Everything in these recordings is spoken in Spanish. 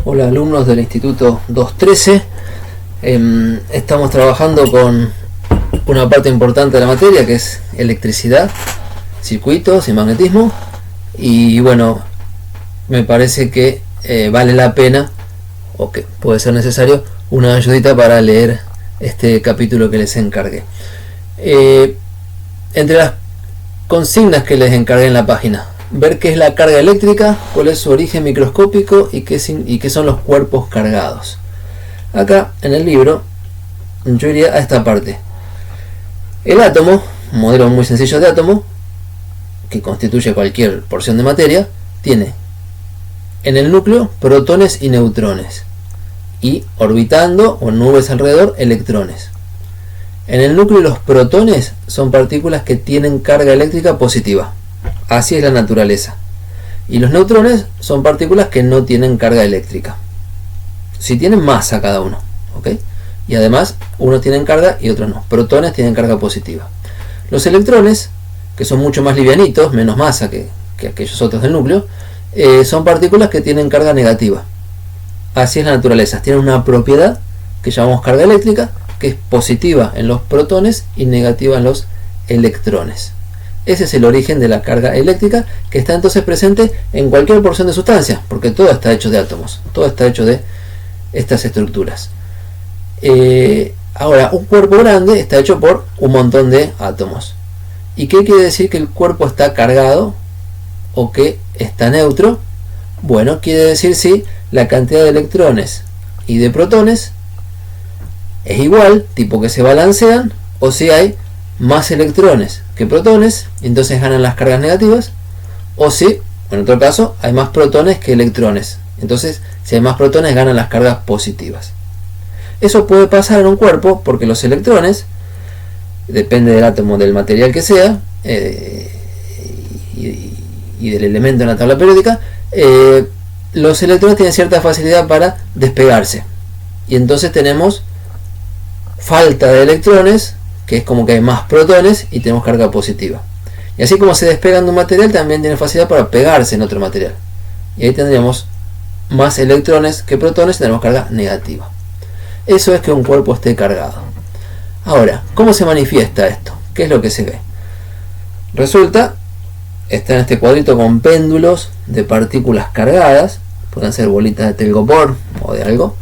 Hola alumnos del Instituto 213. Estamos trabajando con una parte importante de la materia que es electricidad, circuitos y magnetismo. Y bueno, me parece que vale la pena, o que puede ser necesario, una ayudita para leer este capítulo que les encargué. Entre las consignas que les encargué en la página: ver qué es la carga eléctrica, cuál es su origen microscópico y qué son los cuerpos cargados. Acá en el libro yo iría a esta parte. El átomo, un modelo muy sencillo de átomo, que constituye cualquier porción de materia, tiene en el núcleo protones y neutrones, y orbitando o en nubes alrededor electrones. En el núcleo los protones son partículas que tienen carga eléctrica positiva. Así es la naturaleza. Y los neutrones son partículas que no tienen carga eléctrica. Si tienen masa cada uno, ¿ok? Y además, unos tienen carga y otros no. Protones tienen carga positiva. Los electrones, que son mucho más livianitos, menos masa que aquellos otros del núcleo, son partículas que tienen carga negativa. Así es la naturaleza. Tienen una propiedad que llamamos carga eléctrica, que es positiva en los protones y negativa en los electrones. Ese es el origen de la carga eléctrica, que está entonces presente en cualquier porción de sustancia, porque todo está hecho de átomos, todo está hecho de estas estructuras. Ahora, un cuerpo grande está hecho por un montón de átomos. ¿Y qué quiere decir que el cuerpo está cargado o que está neutro? Bueno, quiere decir si la cantidad de electrones y de protones es igual, tipo que se balancean, o si hay más electrones que protones, entonces ganan las cargas negativas, o si, en otro caso, hay más protones que electrones, entonces si hay más protones ganan las cargas positivas. Eso puede pasar en un cuerpo porque los electrones, depende del átomo, del material que sea, y del elemento en la tabla periódica, los electrones tienen cierta facilidad para despegarse, y entonces tenemos falta de electrones, que es como que hay más protones y tenemos carga positiva. Y así como se despegan de un material, también tiene facilidad para pegarse en otro material. Y ahí tendríamos más electrones que protones y tenemos carga negativa. Eso es que un cuerpo esté cargado. Ahora, ¿cómo se manifiesta esto? ¿Qué es lo que se ve? Resulta, está en este cuadrito con péndulos de partículas cargadas, pueden ser bolitas de telgopor o de algo,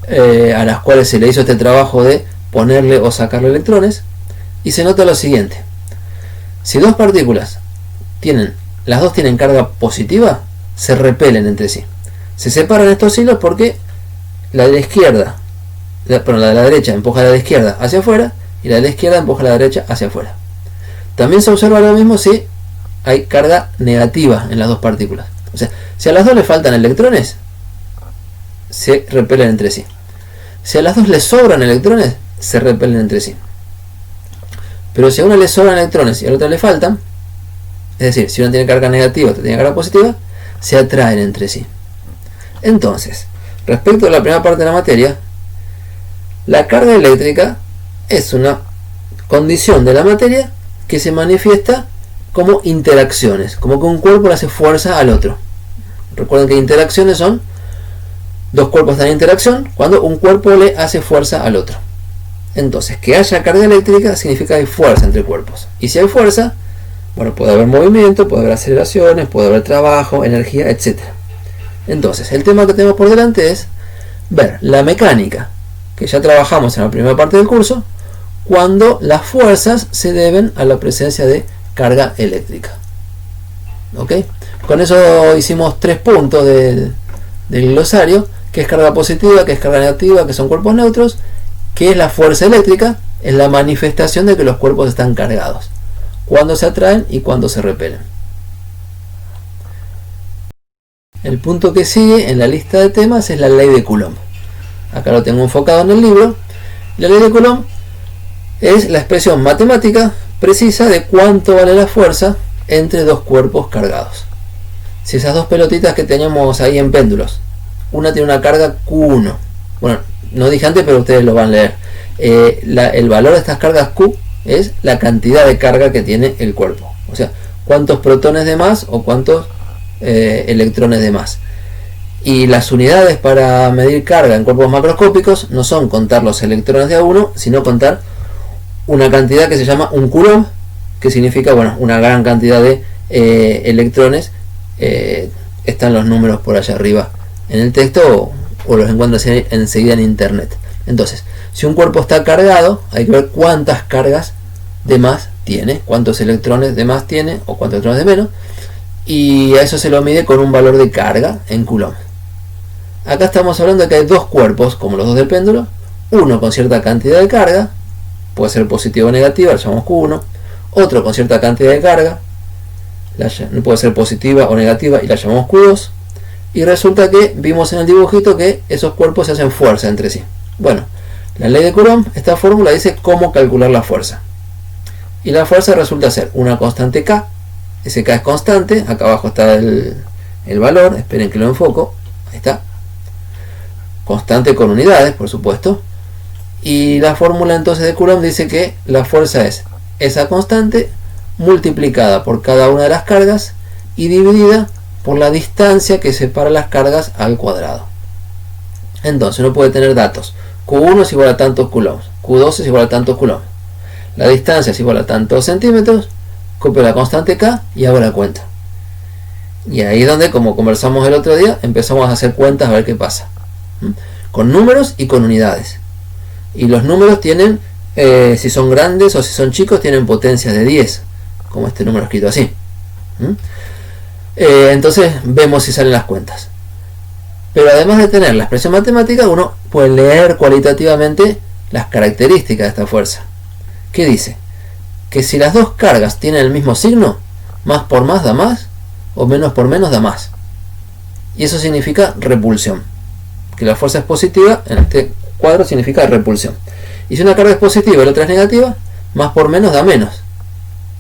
a las cuales se le hizo este trabajo de ponerle o sacarle electrones, y se nota lo siguiente: si dos partículas las dos tienen carga positiva, se repelen entre sí. Se separan estos hilos porque la de la izquierda, la de la derecha empuja a la de la izquierda hacia afuera y la de la izquierda empuja a la derecha hacia afuera. También se observa lo mismo si hay carga negativa en las dos partículas. O sea, si a las dos le faltan electrones, se repelen entre sí. Si a las dos les sobran electrones, se repelen entre sí. Pero si a una le sobran electrones y a la otra le faltan, es decir, si una tiene carga negativa y otra tiene carga positiva, se atraen entre sí. Entonces, respecto a la primera parte de la materia, la carga eléctrica es una condición de la materia que se manifiesta como interacciones, como que un cuerpo le hace fuerza al otro. Recuerden que interacciones son dos cuerpos están en interacción cuando un cuerpo le hace fuerza al otro. Entonces, que haya carga eléctrica significa que hay fuerza entre cuerpos. Y si hay fuerza, bueno, puede haber movimiento, puede haber aceleraciones, puede haber trabajo, energía, etc. Entonces, el tema que tenemos por delante es ver la mecánica, que ya trabajamos en la primera parte del curso, cuando las fuerzas se deben a la presencia de carga eléctrica. ¿Ok? Con eso hicimos 3 puntos del glosario: que es carga positiva, que es carga negativa, que son cuerpos neutros, que es la fuerza eléctrica, es la manifestación de que los cuerpos están cargados, cuando se atraen y cuando se repelen. El punto que sigue en la lista de temas es la ley de Coulomb. Acá lo tengo enfocado en el libro. La ley de Coulomb es la expresión matemática precisa de cuánto vale la fuerza entre dos cuerpos cargados. Si esas dos pelotitas que teníamos ahí en péndulos, una tiene una carga Q1, bueno, no dije antes, pero ustedes lo van a leer, el valor de estas cargas Q es la cantidad de carga que tiene el cuerpo, o sea, cuántos protones de más o cuántos electrones de más. Y las unidades para medir carga en cuerpos macroscópicos no son contar los electrones de a uno, sino contar una cantidad que se llama un coulomb, que significa, bueno, una gran cantidad de electrones. Están los números por allá arriba en el texto o los encuentras enseguida en internet. Entonces, si un cuerpo está cargado, hay que ver cuántas cargas de más tiene, cuántos electrones de más tiene o cuántos electrones de menos, y a eso se lo mide con un valor de carga en coulomb. Acá estamos hablando de que hay dos cuerpos, como los dos del péndulo, uno con cierta cantidad de carga, puede ser positiva o negativa, lo llamamos Q1, otro con cierta cantidad de carga, puede ser positiva o negativa y la llamamos Q2, y resulta que vimos en el dibujito que esos cuerpos se hacen fuerza entre sí. Bueno, la ley de Coulomb, esta fórmula dice cómo calcular la fuerza, y la fuerza resulta ser una constante K. Ese K es constante, acá abajo está el valor, esperen que lo enfoco, ahí está, constante con unidades, por supuesto, y la fórmula entonces de Coulomb dice que la fuerza es esa constante multiplicada por cada una de las cargas y dividida por la distancia que separa las cargas al cuadrado. Entonces uno puede tener datos, Q1 es igual a tantos coulombs, Q2 es igual a tantos coulombs, la distancia es igual a tantos centímetros, copio la constante K y hago la cuenta. Y ahí es donde, como conversamos el otro día, empezamos a hacer cuentas a ver qué pasa. Con números y con unidades. Y los números tienen, si son grandes o si son chicos, tienen potencias de 10, como este número escrito así. Entonces vemos si salen las cuentas. Pero además de tener la expresión matemática, uno puede leer cualitativamente las características de esta fuerza. ¿Qué dice? Que si las dos cargas tienen el mismo signo, más por más da más, o menos por menos da más. Y eso significa repulsión. Que la fuerza es positiva, en este cuadro significa repulsión. Y si una carga es positiva y la otra es negativa, más por menos da menos.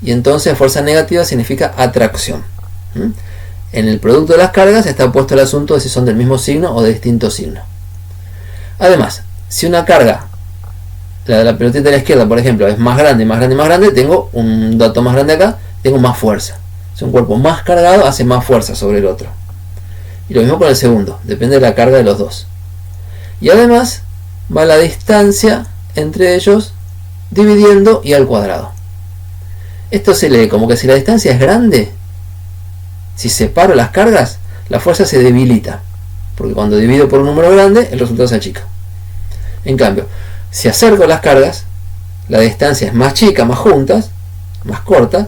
Y entonces fuerza negativa significa atracción. En el producto de las cargas está puesto el asunto de si son del mismo signo o de distinto signo. Además, si una carga, la de la pelotita de la izquierda, por ejemplo, es más grande, más grande, más grande, tengo un dato más grande acá, tengo más fuerza. Si un cuerpo más cargado hace más fuerza sobre el otro. Y lo mismo con el segundo, depende de la carga de los dos. Y además va la distancia entre ellos dividiendo y al cuadrado. Esto se lee como que si la distancia es grande, si separo las cargas, la fuerza se debilita, porque cuando divido por un número grande, el resultado se achica. En cambio, si acerco las cargas, la distancia es más chica, más juntas, más corta,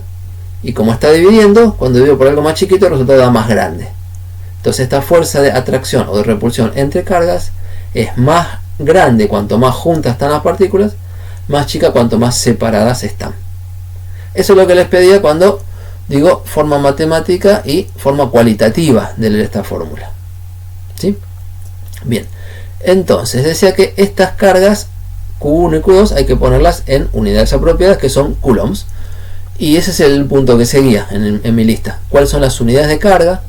y como está dividiendo, cuando divido por algo más chiquito, el resultado da más grande. Entonces esta fuerza de atracción o de repulsión entre cargas es más grande cuanto más juntas están las partículas, más chica cuanto más separadas están. Eso es lo que les pedía cuando digo forma matemática y forma cualitativa de leer esta fórmula. ¿Sí? Bien, entonces decía que estas cargas Q1 y Q2 hay que ponerlas en unidades apropiadas, que son coulombs, y ese es el punto que seguía en mi lista. ¿Cuáles son las unidades de carga?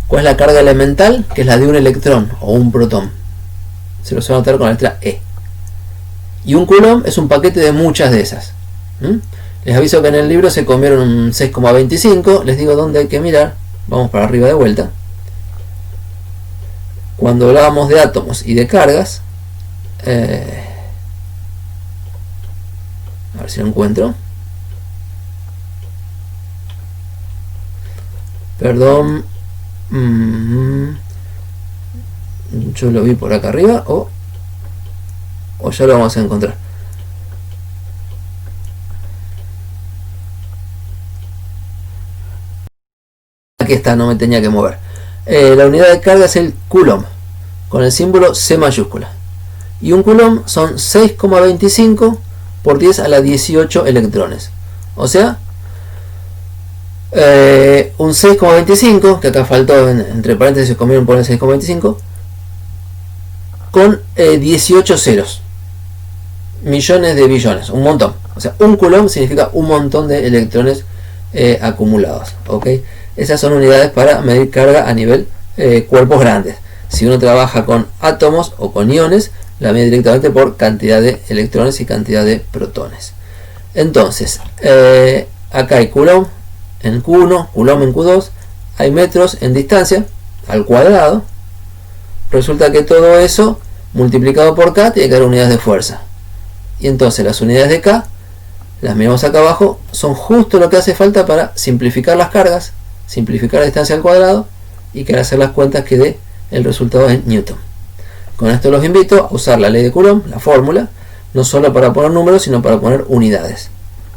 ¿Cuál es la carga elemental? Que es la de un electrón o un protón. Se los voy a anotar con la letra E. Y un coulomb es un paquete de muchas de esas. Les aviso que en el libro se comieron un 6,25. Les digo dónde hay que mirar. Vamos para arriba de vuelta. Cuando hablábamos de átomos y de cargas, a ver si lo encuentro. Perdón. Yo lo vi por acá arriba o ya lo vamos a encontrar. Aquí está, no me tenía que mover. La unidad de carga es el coulomb con el símbolo C mayúscula, y un coulomb son 6,25 por 10 a la 18 electrones, o sea un 6,25, que acá faltó entre paréntesis, comieron por el 6,25 con 18 ceros, millones de billones, un montón. O sea, un coulomb significa un montón de electrones acumulados. ¿Ok? Esas son unidades para medir carga a nivel cuerpos grandes. Si uno trabaja con átomos o con iones, la mide directamente por cantidad de electrones y cantidad de protones. Entonces, acá hay coulomb en Q1, coulomb en Q2, hay metros en distancia al cuadrado, resulta que todo eso multiplicado por K tiene que dar unidades de fuerza. Y entonces las unidades de K, las miramos acá abajo, son justo lo que hace falta para simplificar las cargas, simplificar la distancia al cuadrado y que al hacer las cuentas quede el resultado en Newton. Con esto los invito a usar la ley de Coulomb, la fórmula, no solo para poner números, sino para poner unidades.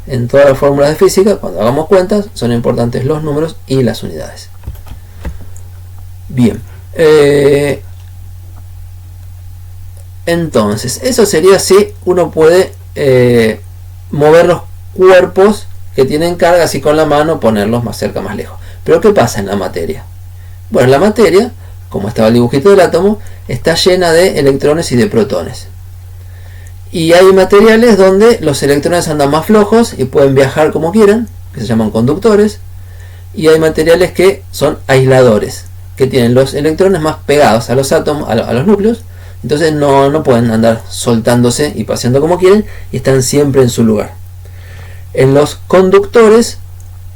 En todas las fórmulas de física, cuando hagamos cuentas, son importantes los números y las unidades. Bien. Entonces, eso sería si uno puede mover los cuerpos que tienen carga, así con la mano, ponerlos más cerca, más lejos. Pero ¿qué pasa en la materia? Bueno, la materia, como estaba el dibujito del átomo, está llena de electrones y de protones. Y hay materiales donde los electrones andan más flojos y pueden viajar como quieran, que se llaman conductores. Y hay materiales que son aisladores, que tienen los electrones más pegados a los átomos, a los núcleos. Entonces no pueden andar soltándose y paseando como quieren y están siempre en su lugar. En los conductores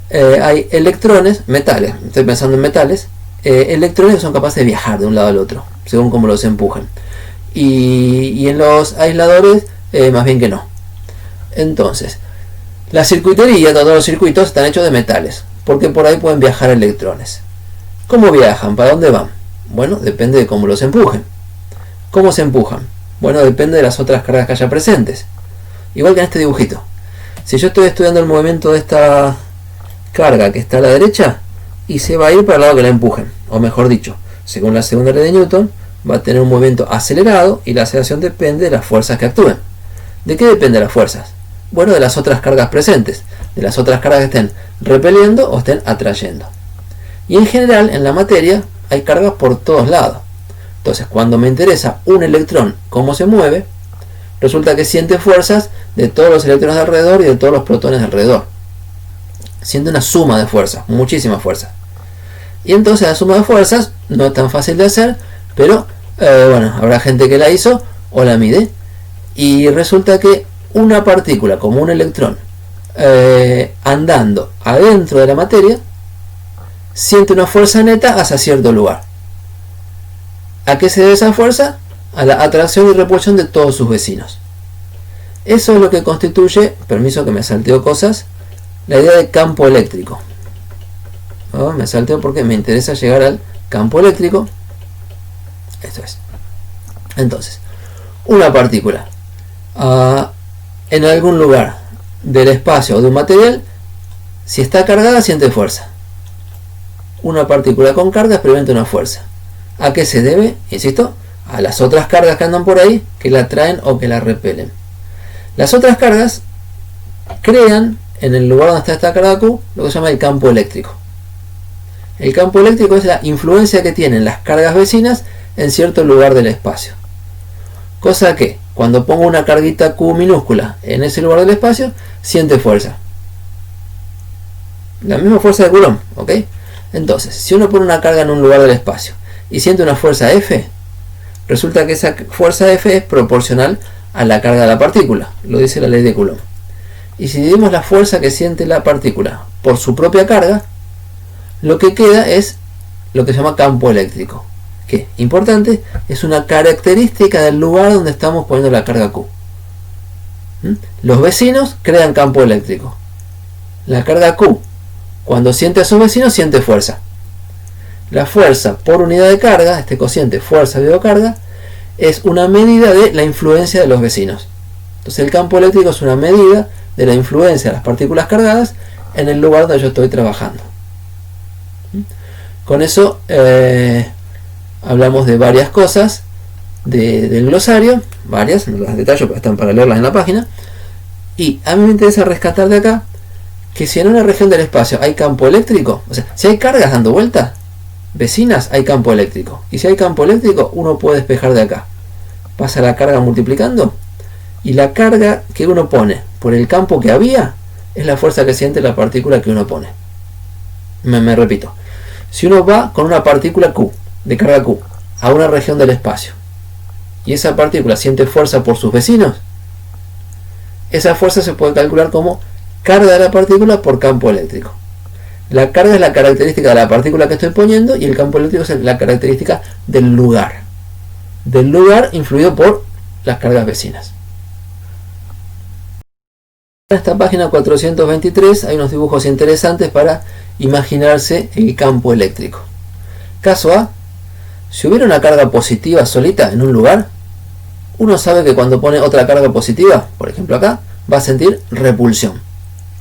hay electrones, metales, estoy pensando en metales, electrones que son capaces de viajar de un lado al otro, según cómo los empujan. Y en los aisladores, más bien que no. Entonces, la circuitería, todos los circuitos están hechos de metales, porque por ahí pueden viajar electrones. ¿Cómo viajan? ¿Para dónde van? Bueno, depende de cómo los empujen. ¿Cómo se empujan? Bueno, depende de las otras cargas que haya presentes. Igual que en este dibujito. Si yo estoy estudiando el movimiento de esta carga que está a la derecha, y se va a ir para el lado que la empujen, o mejor dicho, según la segunda ley de Newton, va a tener un movimiento acelerado y la aceleración depende de las fuerzas que actúen. ¿De qué dependen las fuerzas? Bueno, de las otras cargas presentes, de las otras cargas que estén repeliendo o estén atrayendo. Y en general, en la materia, hay cargas por todos lados. Entonces, cuando me interesa un electrón, cómo se mueve, resulta que siente fuerzas de todos los electrones de alrededor y de todos los protones de alrededor. Siente una suma de fuerzas, muchísimas fuerzas. Y entonces la suma de fuerzas no es tan fácil de hacer, pero bueno, habrá gente que la hizo o la mide. Y resulta que una partícula, como un electrón, andando adentro de la materia, siente una fuerza neta hacia cierto lugar. ¿A qué se debe esa fuerza? A la atracción y repulsión de todos sus vecinos. Eso es lo que constituye, permiso que me salteo cosas, la idea de campo eléctrico. Me salteo porque me interesa llegar al campo eléctrico. Esto es. Entonces, una partícula en algún lugar del espacio o de un material, si está cargada, siente fuerza. Una partícula con carga experimenta una fuerza. ¿A qué se debe? Insisto, a las otras cargas que andan por ahí, que la atraen o que la repelen. Las otras cargas crean en el lugar donde está esta carga Q lo que se llama el campo eléctrico. El campo eléctrico es la influencia que tienen las cargas vecinas en cierto lugar del espacio. Cosa que, cuando pongo una carguita Q minúscula en ese lugar del espacio, siente fuerza. La misma fuerza de Coulomb, ¿ok? Entonces, si uno pone una carga en un lugar del espacio y siente una fuerza F, resulta que esa fuerza F es proporcional a la carga de la partícula, lo dice la ley de Coulomb. Y si dividimos la fuerza que siente la partícula por su propia carga, lo que queda es lo que se llama campo eléctrico, que, importante, es una característica del lugar donde estamos poniendo la carga Q. Los vecinos crean campo eléctrico. La carga Q, cuando siente a sus vecinos, siente fuerza. La fuerza por unidad de carga, este cociente fuerza dividido carga, es una medida de la influencia de los vecinos. Entonces el campo eléctrico es una medida de la influencia de las partículas cargadas en el lugar donde yo estoy trabajando. Con eso hablamos de varias cosas del glosario, varias, no las detallo, pero están para leerlas en la página. Y a mí me interesa rescatar de acá que si en una región del espacio hay campo eléctrico, o sea, si hay cargas dando vueltas vecinas, hay campo eléctrico. Y si hay campo eléctrico, uno puede despejar de acá. Pasa la carga multiplicando, y la carga que uno pone por el campo que había es la fuerza que siente la partícula que uno pone. Me repito. Si uno va con una partícula Q, de carga Q, a una región del espacio, y esa partícula siente fuerza por sus vecinos, esa fuerza se puede calcular como carga de la partícula por campo eléctrico. La carga es la característica de la partícula que estoy poniendo y el campo eléctrico es la característica del lugar. del lugar influido por las cargas vecinas. En esta página 423 hay unos dibujos interesantes para imaginarse el campo eléctrico. Caso A: si hubiera una carga positiva solita en un lugar, uno sabe que cuando pone otra carga positiva, por ejemplo acá, va a sentir repulsión.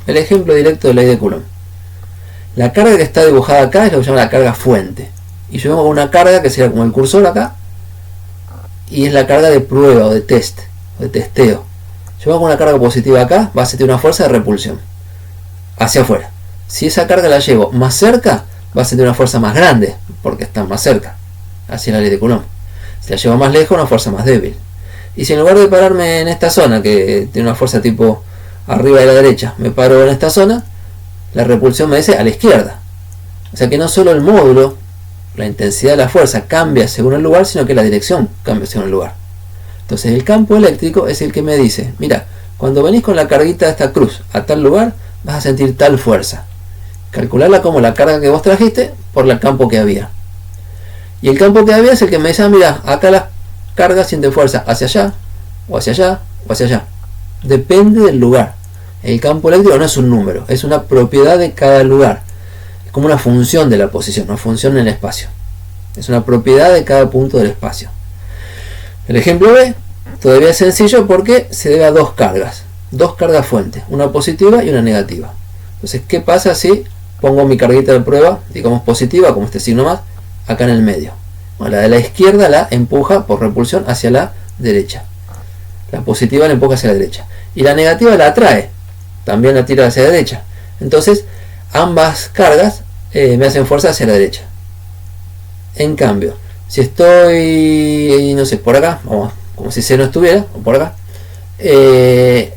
El ejemplo directo de ley de Coulomb. La carga que está dibujada acá es lo que se llama la carga fuente. Y yo tengo una carga que sería como el cursor acá, y es la carga de prueba o de test, o de testeo. Yo hago una carga positiva acá, va a sentir una fuerza de repulsión hacia afuera. Si esa carga la llevo más cerca, va a sentir una fuerza más grande, porque está más cerca, así es la ley de Coulomb. Si la llevo más lejos, una fuerza más débil. Y si en lugar de pararme en esta zona, que tiene una fuerza tipo arriba de la derecha, me paro en esta zona, la repulsión me dice a la izquierda. O sea que no solo el módulo, la intensidad de la fuerza cambia según el lugar, sino que la dirección cambia según el lugar. Entonces el campo eléctrico es el que me dice, mira, cuando venís con la carguita de esta cruz a tal lugar, vas a sentir tal fuerza. Calcularla como la carga que vos trajiste por el campo que había. Y el campo que había es el que me dice, mira, acá las cargas sienten fuerza hacia allá, o hacia allá, o hacia allá. Depende del lugar. El campo eléctrico no es un número, es una propiedad de cada lugar. Es como una función de la posición, una función en el espacio. Es una propiedad de cada punto del espacio. El ejemplo B todavía es sencillo porque se debe a dos cargas fuentes, una positiva y una negativa. Entonces, ¿qué pasa si pongo mi carguita de prueba, digamos positiva, como este signo más, acá en el medio? Bueno, la de la izquierda la empuja por repulsión hacia la derecha. La positiva la empuja hacia la derecha. Y la negativa la atrae, también la tira hacia la derecha. Entonces, ambas cargas me hacen fuerza hacia la derecha. En cambio, si estoy, no sé, por acá, vamos, como si C no estuviera, o por acá,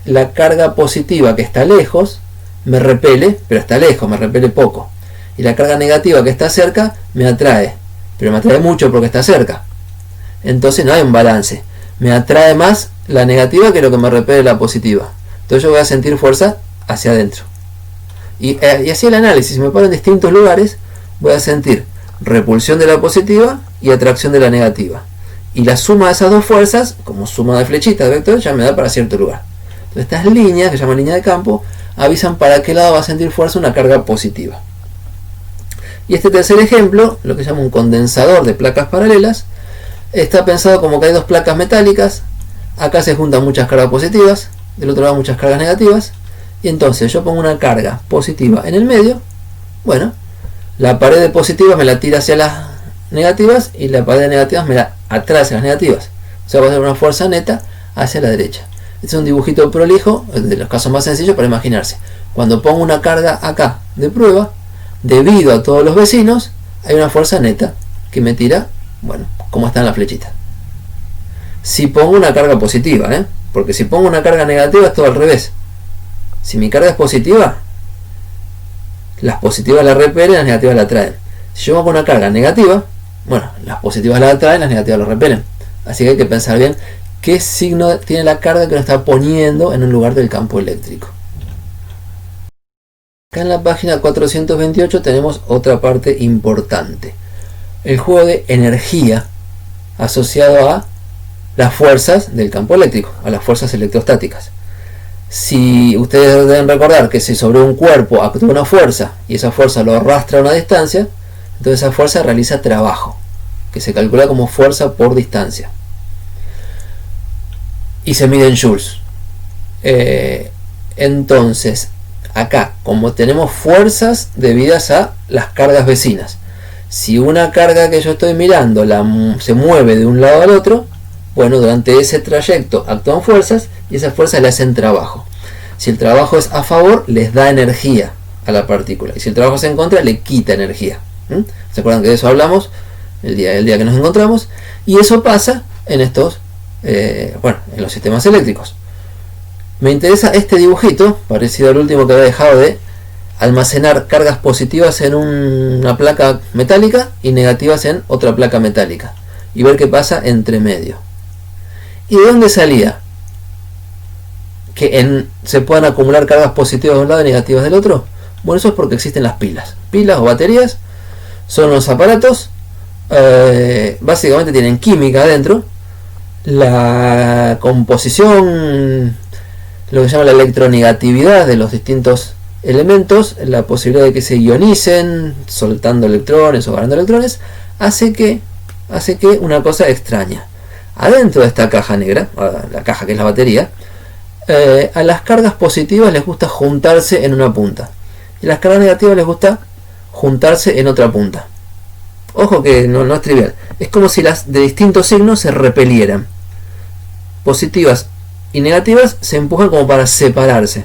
la carga positiva que está lejos me repele, pero está lejos, me repele poco. Y la carga negativa que está cerca me atrae, pero me atrae mucho porque está cerca. Entonces no hay un balance. Me atrae más la negativa que lo que me repele la positiva. Entonces yo voy a sentir fuerza hacia adentro. Y así el análisis, si me paro en distintos lugares, voy a sentir repulsión de la positiva y atracción de la negativa. Y la suma de esas dos fuerzas, como suma de flechitas de vectores, ya me da para cierto lugar. Entonces estas líneas, que se llaman línea de campo, avisan para qué lado va a sentir fuerza una carga positiva. Y este tercer ejemplo, lo que se llama un condensador de placas paralelas, está pensado como que hay dos placas metálicas. Acá se juntan muchas cargas positivas, del otro lado muchas cargas negativas. Y entonces yo pongo una carga positiva en el medio. Bueno, la pared de positivas me la tira hacia las negativas y la pared de negativas me la atrae hacia las negativas. O sea, va a ser una fuerza neta hacia la derecha. Este es un dibujito prolijo, de los casos más sencillos para imaginarse. Cuando pongo una carga acá de prueba, debido a todos los vecinos, hay una fuerza neta que me tira, bueno, como está en la flechita. Si pongo una carga positiva, porque si pongo una carga negativa es todo al revés. Si mi carga es positiva, las positivas la repelen, las negativas la atraen. Si yo hago una carga negativa, bueno, las positivas la atraen, las negativas la repelen. Así que hay que pensar bien qué signo tiene la carga que uno está poniendo en un lugar del campo eléctrico. Acá en la página 428 tenemos otra parte importante. El juego de energía asociado a las fuerzas del campo eléctrico, a las fuerzas electrostáticas. Si ustedes deben recordar que si sobre un cuerpo actúa una fuerza y esa fuerza lo arrastra a una distancia, entonces esa fuerza realiza trabajo, que se calcula como fuerza por distancia. Y se mide en joules. Entonces, acá, como tenemos fuerzas debidas a las cargas vecinas, si una carga que yo estoy mirando se mueve de un lado al otro, bueno, durante ese trayecto actúan fuerzas y esas fuerzas le hacen trabajo. Si el trabajo es a favor, les da energía a la partícula. Y si el trabajo es en contra, le quita energía. ¿Se acuerdan que de eso hablamos el día que nos encontramos? Y eso pasa en estos, en los sistemas eléctricos. Me interesa este dibujito, parecido al último que había dejado, de almacenar cargas positivas en una placa metálica y negativas en otra placa metálica. Y ver qué pasa entre medio. ¿Y de dónde salía que se puedan acumular cargas positivas de un lado y negativas del otro? Bueno, eso es porque existen las pilas. Pilas o baterías son los aparatos, básicamente tienen química adentro, la composición, lo que se llama la electronegatividad de los distintos elementos, la posibilidad de que se ionicen soltando electrones o ganando electrones, hace que una cosa extraña. Adentro de esta caja negra, la caja que es la batería, a las cargas positivas les gusta juntarse en una punta y a las cargas negativas les gusta juntarse en otra punta. Ojo que no es trivial, es como si las de distintos signos se repelieran. Positivas y negativas se empujan como para separarse,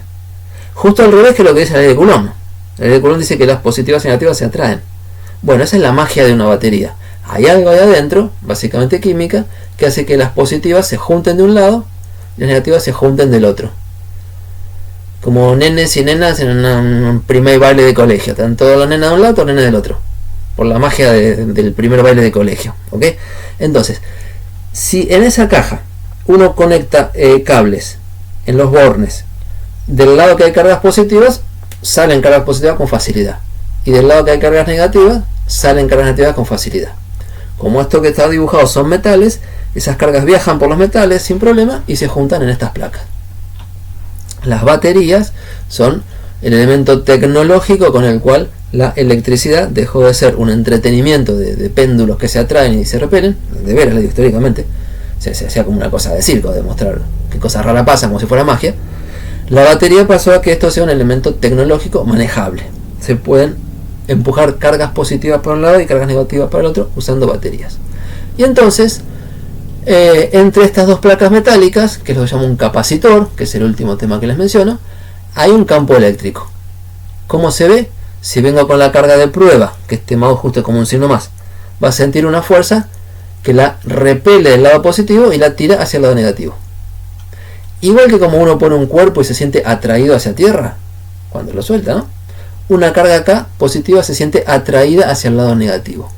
justo al revés que lo que dice la ley de Coulomb. La ley de Coulomb dice que las positivas y negativas se atraen. Bueno, esa es la magia de una batería. Hay algo ahí adentro, básicamente química, que hace que las positivas se junten de un lado y las negativas se junten del otro. Como nenes y nenas en un primer baile de colegio. Están todos los nenas de un lado, todos los nenes del otro. Por la magia del primer baile de colegio. ¿Ok? Entonces, si en esa caja uno conecta cables en los bornes, del lado que hay cargas positivas, salen cargas positivas con facilidad. Y del lado que hay cargas negativas, salen cargas negativas con facilidad. Como esto que está dibujado son metales, esas cargas viajan por los metales sin problema y se juntan en estas placas. Las baterías son el elemento tecnológico con el cual la electricidad dejó de ser un entretenimiento de péndulos que se atraen y se repelen, de veras, históricamente, se hacía como una cosa de circo, de mostrar qué cosas raras pasan como si fuera magia. La batería pasó a que esto sea un elemento tecnológico manejable. Se pueden empujar cargas positivas para un lado y cargas negativas para el otro usando baterías. Y entonces, entre estas dos placas metálicas, que es lo que se llama un capacitor, que es el último tema que les menciono, hay un campo eléctrico. ¿Cómo se ve? Si vengo con la carga de prueba, que este mouse justo como un signo más, va a sentir una fuerza que la repele del lado positivo y la tira hacia el lado negativo. Igual que como uno pone un cuerpo y se siente atraído hacia tierra, cuando lo suelta, ¿no? Una carga acá positiva se siente atraída hacia el lado negativo.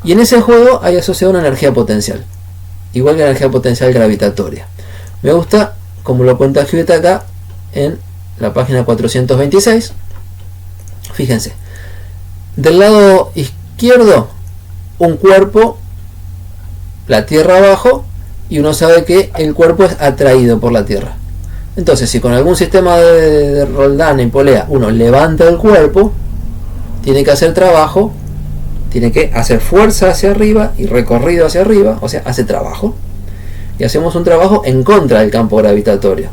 Y en ese juego hay asociada una energía potencial, igual que la energía potencial gravitatoria. Me gusta, como lo cuenta Hewitt acá, en la página 426. Fíjense, del lado izquierdo, un cuerpo, la Tierra abajo, y uno sabe que el cuerpo es atraído por la Tierra. Entonces, si con algún sistema de Roldán y polea uno levanta el cuerpo, tiene que hacer trabajo, tiene que hacer fuerza hacia arriba y recorrido hacia arriba, o sea, hace trabajo. Y hacemos un trabajo en contra del campo gravitatorio.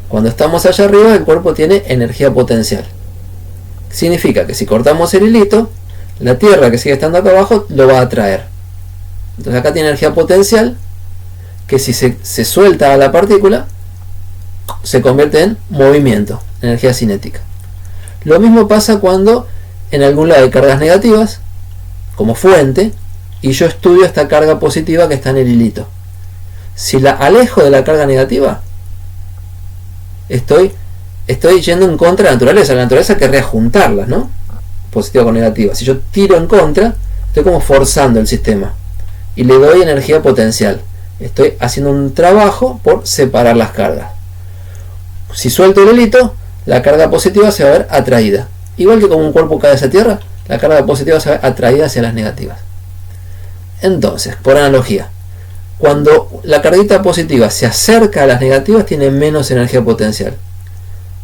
Cuando estamos allá arriba, el cuerpo tiene energía potencial. Significa que si cortamos el hilito, la Tierra que sigue estando acá abajo lo va a atraer. Entonces acá tiene energía potencial, que si se suelta a la partícula, se convierte en movimiento, energía cinética. Lo mismo pasa cuando en algún lado hay cargas negativas, como fuente, y yo estudio esta carga positiva que está en el hilito. Si la alejo de la carga negativa, estoy yendo en contra de la naturaleza. La naturaleza querría juntarlas, ¿no? Positiva con negativa. Si yo tiro en contra, estoy como forzando el sistema y le doy energía potencial. Estoy haciendo un trabajo por separar las cargas. Si suelto el hilito, la carga positiva se va a ver atraída. Igual que como un cuerpo cae hacia tierra, la carga positiva se va a ver atraída hacia las negativas. Entonces, por analogía, cuando la carguita positiva se acerca a las negativas, tiene menos energía potencial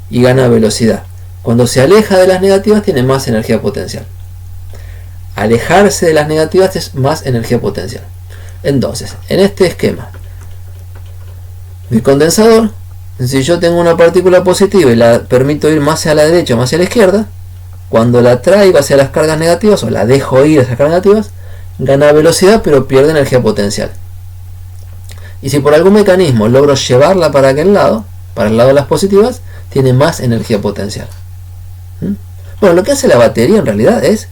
y gana velocidad. Cuando se aleja de las negativas, tiene más energía potencial. Alejarse de las negativas es más energía potencial. Entonces, en este esquema, mi condensador, si yo tengo una partícula positiva y la permito ir más hacia la derecha o más hacia la izquierda, cuando la traigo hacia las cargas negativas o la dejo ir hacia las cargas negativas, gana velocidad pero pierde energía potencial. Y si por algún mecanismo logro llevarla para aquel lado, para el lado de las positivas, tiene más energía potencial. Bueno, lo que hace la batería en realidad es,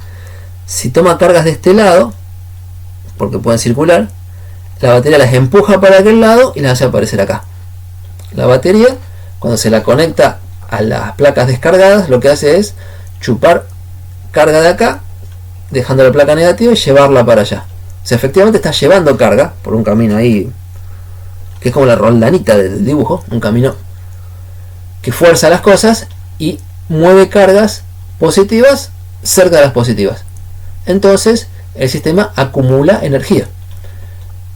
si toma cargas de este lado, porque pueden circular, la batería las empuja para aquel lado y las hace aparecer acá. La batería, cuando se la conecta a las placas descargadas, lo que hace es chupar carga de acá, dejando la placa negativa y llevarla para allá. O sea, efectivamente está llevando carga por un camino ahí, que es como la roldanita del dibujo, un camino que fuerza las cosas y mueve cargas positivas cerca de las positivas. Entonces el sistema acumula energía.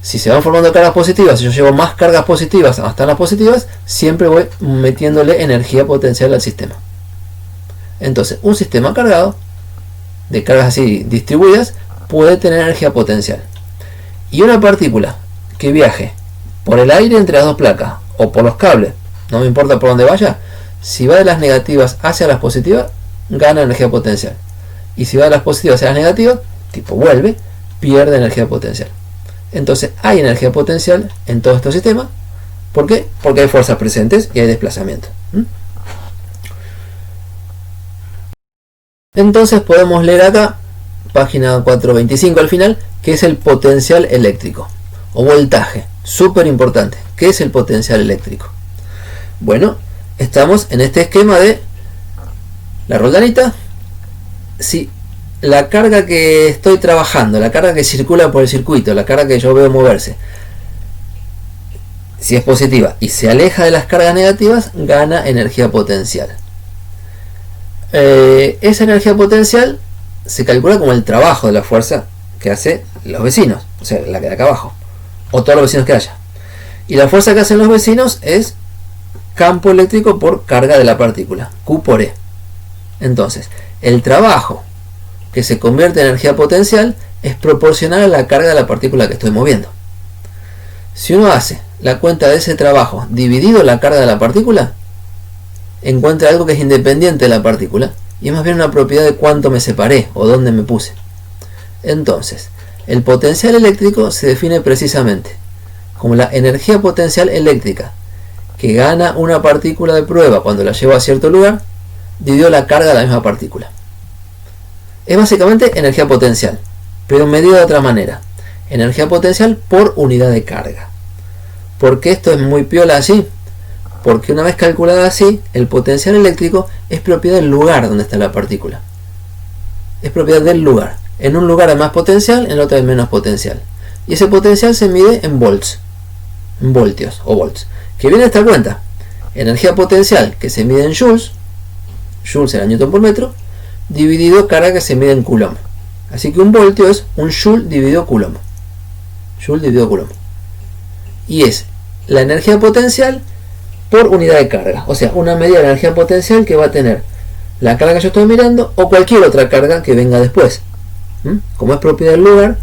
Si se van formando cargas positivas, si yo llevo más cargas positivas hasta las positivas, siempre voy metiéndole energía potencial al sistema. Entonces, un sistema cargado, de cargas así distribuidas, puede tener energía potencial. Y una partícula que viaje por el aire entre las dos placas, o por los cables, no me importa por dónde vaya, si va de las negativas hacia las positivas, gana energía potencial. Y si va de las positivas hacia las negativas, tipo vuelve, pierde energía potencial. Entonces hay energía potencial en todos estos sistemas. ¿Por qué? Porque hay fuerzas presentes y hay desplazamiento. Entonces podemos leer acá, página 425 al final, que es el potencial eléctrico o voltaje. Súper importante. ¿Qué es el potencial eléctrico? Bueno, estamos en este esquema de la roldanita. Si la carga que estoy trabajando, la carga que circula por el circuito, la carga que yo veo moverse, si es positiva y se aleja de las cargas negativas, gana energía potencial. Esa energía potencial se calcula como el trabajo de la fuerza que hacen los vecinos, o sea, la que de acá abajo, o todos los vecinos que haya. Y la fuerza que hacen los vecinos es campo eléctrico por carga de la partícula, Q por E. Entonces, el trabajo que se convierte en energía potencial es proporcional a la carga de la partícula que estoy moviendo. Si uno hace la cuenta de ese trabajo dividido la carga de la partícula, encuentra algo que es independiente de la partícula y es más bien una propiedad de cuánto me separé o dónde me puse. Entonces, el potencial eléctrico se define precisamente como la energía potencial eléctrica que gana una partícula de prueba cuando la llevo a cierto lugar, dividido la carga de la misma partícula. Es básicamente energía potencial, pero medida de otra manera. Energía potencial por unidad de carga. ¿Por qué esto es muy piola así? Porque una vez calculada así, el potencial eléctrico es propiedad del lugar donde está la partícula. Es propiedad del lugar. En un lugar hay más potencial, en otro hay menos potencial. Y ese potencial se mide en volts, en voltios o volts. Que viene esta cuenta. Energía potencial que se mide en joules, joules era newton por metro, dividido carga que se mide en coulomb. Así que un voltio es un joule dividido coulomb. Joule dividido coulomb. Y es la energía potencial por unidad de carga. O sea, una medida de energía potencial que va a tener la carga que yo estoy mirando o cualquier otra carga que venga después. Como es propiedad del lugar,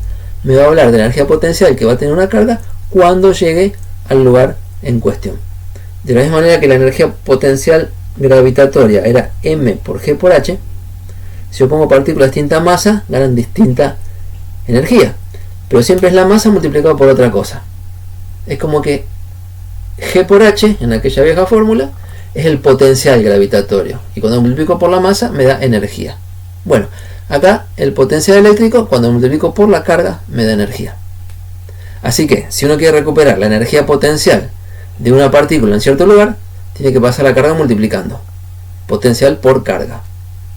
me va a hablar de la energía potencial que va a tener una carga cuando llegue al lugar en cuestión. De la misma manera que la energía potencial gravitatoria era m por g por h, si yo pongo partículas de distinta masa, ganan distinta energía. Pero siempre es la masa multiplicada por otra cosa. Es como que g por h, en aquella vieja fórmula, es el potencial gravitatorio. Y cuando multiplico por la masa, me da energía. Bueno, acá el potencial eléctrico, cuando multiplico por la carga, me da energía. Así que, si uno quiere recuperar la energía potencial de una partícula en cierto lugar, tiene que pasar la carga multiplicando. Potencial por carga.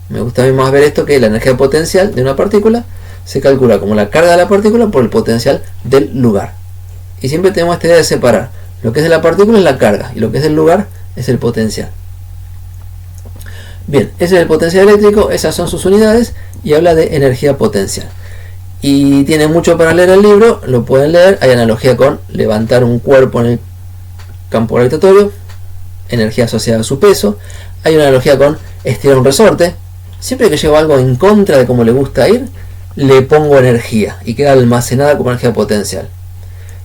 Me gusta a mí más ver esto, que la energía potencial de una partícula se calcula como la carga de la partícula por el potencial del lugar. Y siempre tenemos esta idea de separar. Lo que es de la partícula es la carga y lo que es del lugar es el potencial. Bien, ese es el potencial eléctrico, esas son sus unidades y habla de energía potencial. Y tiene mucho para leer el libro, lo pueden leer, hay analogía con levantar un cuerpo en el campo gravitatorio, energía asociada a su peso, hay una analogía con estirar un resorte, siempre que llevo algo en contra de cómo le gusta ir, le pongo energía y queda almacenada como energía potencial.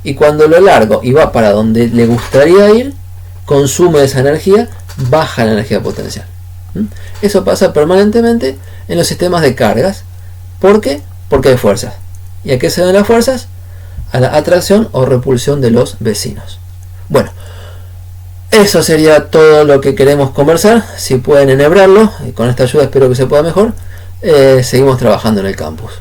Y cuando lo largo y va para donde le gustaría ir, consume esa energía, baja la energía potencial. Eso pasa permanentemente en los sistemas de cargas. ¿Por qué? Porque hay fuerzas. ¿Y a qué se deben las fuerzas? A la atracción o repulsión de los vecinos. Bueno, eso sería todo lo que queremos conversar. Si pueden enhebrarlo, y con esta ayuda espero que se pueda mejor, seguimos trabajando en el campus.